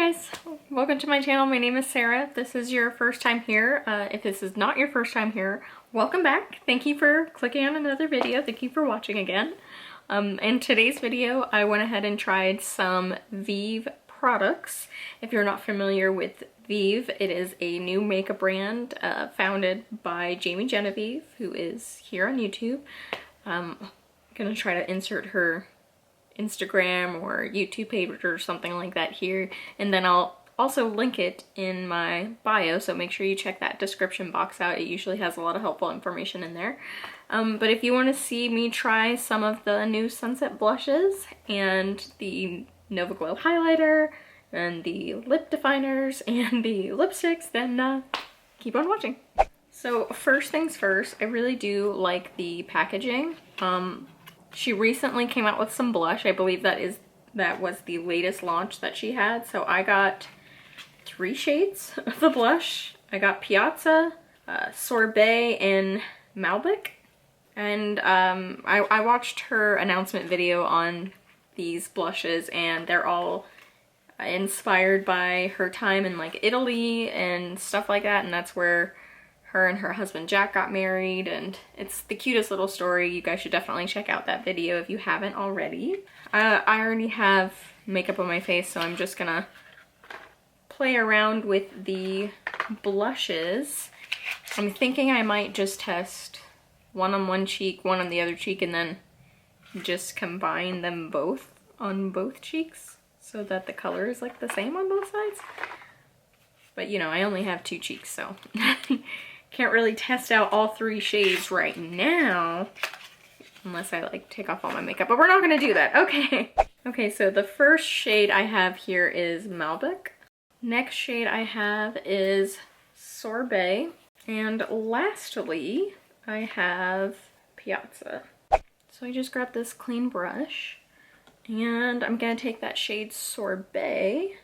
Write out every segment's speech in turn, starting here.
Hi guys, welcome to my channel. My name is Sarah. If this is your first time here, if this is not your first time here, welcome back. Thank you for clicking on another video. Thank you for watching again. In today's video, I went ahead and tried some Vieve products. If you're not familiar with Vieve, it is a new makeup brand founded by Genevieve, who is here on YouTube. I'm gonna try to insert her Instagram or YouTube page or something like that here, and then I'll also link it in my bio, so make sure you check that description box out. It usually has a lot of helpful information in there. But if you want to see me try some of the new Sunset blushes and the Nova Glow highlighter and the lip definers and the lipsticks, then keep on watching. So first things first, I really do like the packaging. She recently came out with some blush. I believe that was the latest launch that she had. So I got 3 shades of the blush. I got Piazza, Sorbet, and Malbec. And I watched her announcement video on these blushes, and they're all inspired by her time in like Italy and stuff like that, and that's where her and her husband Jack got married, and it's the cutest little story. You guys should definitely check out that video if you haven't already. I already have makeup on my face, so I'm just gonna play around with the blushes. I'm thinking I might just test one on one cheek, one on the other cheek, and then just combine them both on both cheeks so that the color is like the same on both sides. But you know, I only have 2 cheeks, so can't really test out all 3 shades right now unless I like take off all my makeup, but we're not gonna do that. Okay, so the first shade I have here is Malbec. Next shade I have is Sorbet. And lastly, I have Piazza. So I just grabbed this clean brush and I'm gonna take that shade Sorbet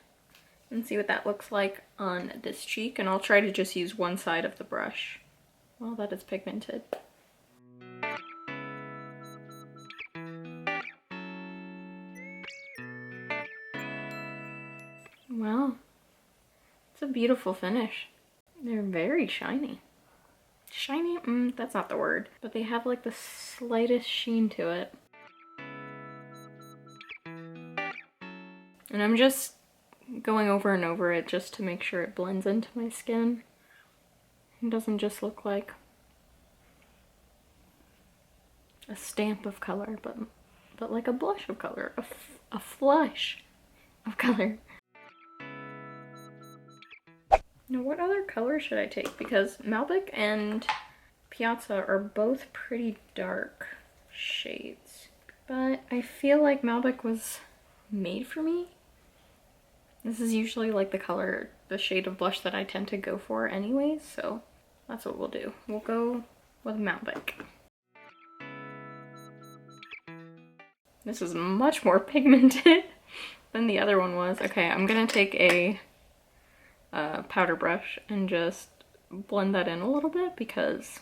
and see what that looks like on this cheek, and I'll try to just use one side of the brush while that is pigmented. Wow, it's a beautiful finish. They're very shiny. Shiny? That's not the word, but they have like the slightest sheen to it. And I'm just going over and over it just to make sure it blends into my skin. It doesn't just look like a stamp of color, but like a blush of color, a flush of color. Now what other color should I take? Because Malbec and Piazza are both pretty dark shades, but I feel like Malbec was made for me. This is usually like the shade of blush that I tend to go for anyways, so that's what we'll do. We'll go with Malbec. This is much more pigmented than the other one was. Okay, I'm gonna take a powder brush and just blend that in a little bit because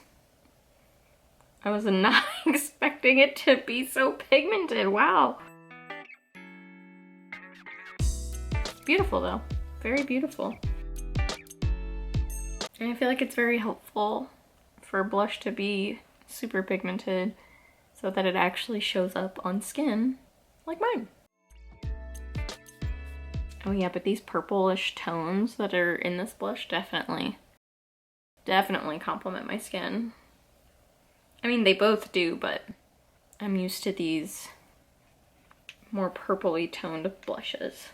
I was not expecting it to be so pigmented. Wow. Beautiful though, very beautiful. And I feel like it's very helpful for blush to be super pigmented so that it actually shows up on skin like mine. Oh yeah, but these purplish tones that are in this blush definitely complement my skin. I mean, they both do, but I'm used to these more purpley toned blushes.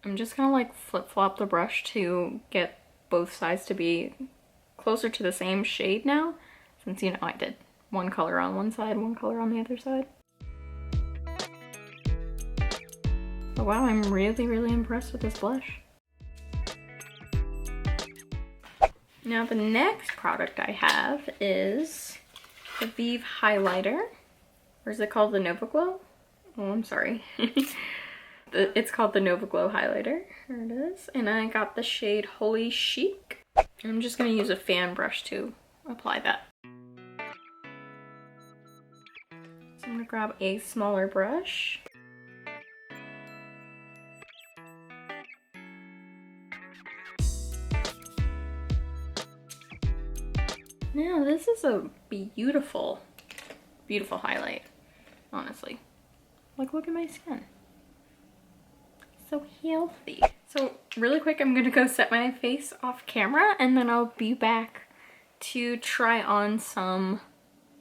I'm just gonna like flip-flop the brush to get both sides to be closer to the same shade now, since you know I did one color on one side, one color on the other side. But wow, I'm really impressed with this blush. Now the next product I have is the Vieve highlighter. Or is it called the Nova Glow? Oh, I'm sorry. It's called the Nova Glow highlighter. There it is. And I got the shade Holy Chic. I'm just gonna use a fan brush to apply that. So I'm gonna grab a smaller brush Now this is a beautiful, beautiful highlight, honestly. Like, look at my skin. So healthy. So really quick, I'm gonna go set my face off camera and then I'll be back to try on some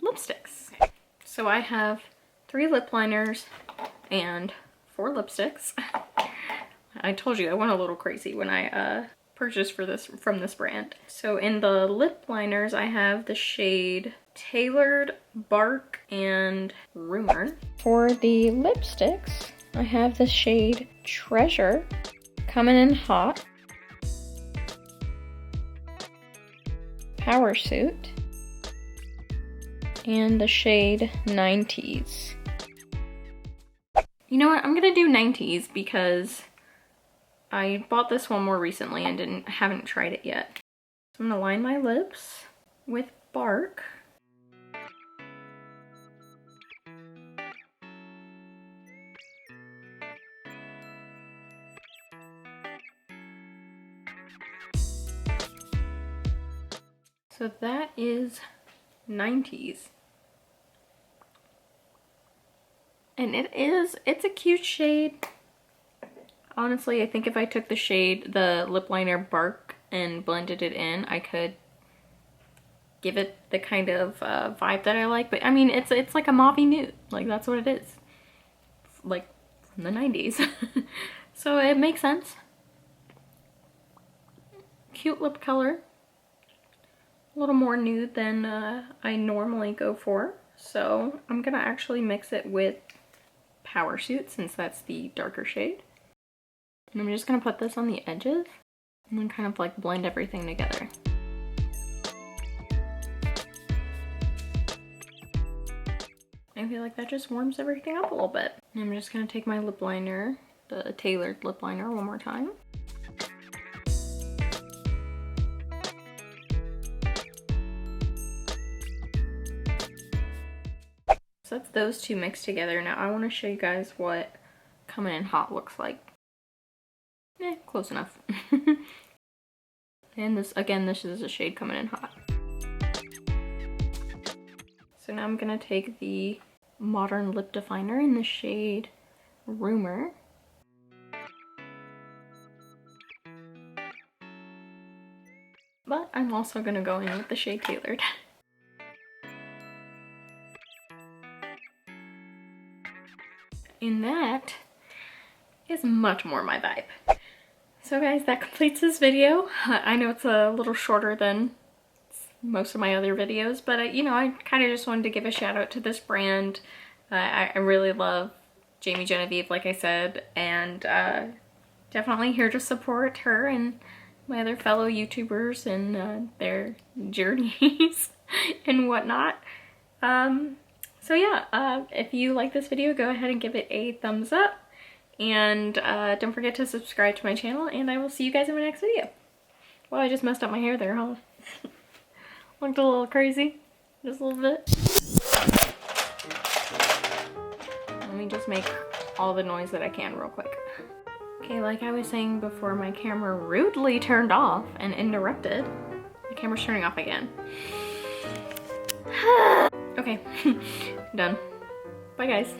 lipsticks. Okay. So I have 3 lip liners and 4 lipsticks. I told you I went a little crazy when I purchased from this brand. So in the lip liners, I have the shade Tailored, Bark, and Rumor. For the lipsticks, I have the shade Treasure, Comin in Hot, Power Suit, and the shade Ninetease. You know what? I'm gonna do Ninetease because I bought this one more recently and haven't tried it yet. So I'm gonna line my lips with Bark. So that is Ninetease. And it's a cute shade. Honestly, I think if I took the lip liner Bark and blended it in, I could give it the kind of vibe that I like. But I mean, it's like a mauvey nude. Like, that's what it is. Like, from the 90s. So it makes sense. Cute lip color. A little more nude than I normally go for. So I'm gonna actually mix it with Power Suit since that's the darker shade. And I'm just gonna put this on the edges and then kind of like blend everything together. I feel like that just warms everything up a little bit. And I'm just gonna take my lip liner, the Tailored lip liner, one more time. So that's those two mixed together. Now I want to show you guys what Comin in Hot looks like. Close enough. And this is a shade Comin in Hot. So now I'm gonna take the Modern Lip Definer in the shade Rumor. But I'm also gonna go in with the shade Tailored. And that is much more my vibe. So guys, that completes this video. I know it's a little shorter than most of my other videos, but you know, I kind of just wanted to give a shout out to this brand. I really love Genevieve, like I said, and definitely here to support her and my other fellow YouTubers and their journeys and whatnot. So yeah, if you like this video, go ahead and give it a thumbs up. And don't forget to subscribe to my channel, and I will see you guys in my next video. Well, I just messed up my hair there, huh? Looked a little crazy. Just a little bit. Let me just make all the noise that I can real quick. Okay, like I was saying before, my camera rudely turned off and interrupted. The camera's turning off again. Okay, done. Bye guys.